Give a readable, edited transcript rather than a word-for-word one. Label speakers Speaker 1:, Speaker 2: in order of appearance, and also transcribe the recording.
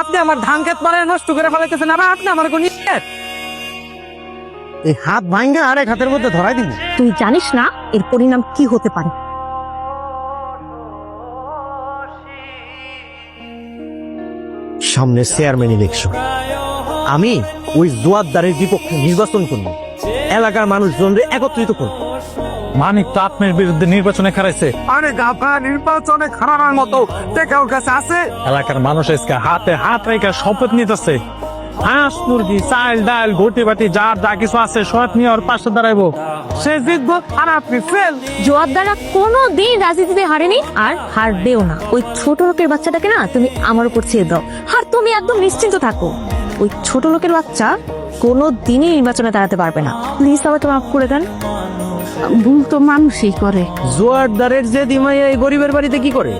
Speaker 1: আপনি আমার ধান ক্ষেত মারে নষ্ট করে ফেলাইতেছেন, আবার আপনি আমার কোন এই হাত ভাঙ্গা আর এক হাতের মধ্যে ধরাই দিন।
Speaker 2: তুই জানিস না এর পরিণাম কি হতে পারে।
Speaker 3: সামনে চেয়ারম্যান ইলেকশন, আমি ওই জোয়ারদারের বিপক্ষে নির্বাচন করব, এলাকার মানুষজনকে একত্রিত করব।
Speaker 4: মানিক তো আপনার বিরুদ্ধে নির্বাচনে খারাইছে।
Speaker 1: আরে গাফা, নির্বাচনে খারাপের মতো টাকা ওর কাছে আছে।
Speaker 4: এলাকার মানুষ আজকে হাতে হাত রেখে শপথ নিতেছে, হাঁস মুরগি চাল ডাল ঘটি বাটি যার যা কিছু আছে সব নিয়ে ওর পাশে দাঁড়াইবো।
Speaker 1: সে জিতবো আর আপনি ফেল।
Speaker 2: জোয়ারদাররা কোনোদিন রাজনীতিতে হারেনি আর হারবেও না। ওই ছোট লোকের বাচ্চাটাকে না তুমি আমার উপর ছেড়ে দাও, আর তুমি একদম নিশ্চিন্ত থাকো, ওই ছোট লোকের বাচ্চা কোনোদিনই নির্বাচনে দাঁড়াতে পারবে না। প্লিজ আমাকে মাফ করে দেন।
Speaker 5: ভুল তো মানুষই করে।
Speaker 3: জোয়ারদারের যে দিমাইয়া এই গরিবের বাড়িতে কি করে?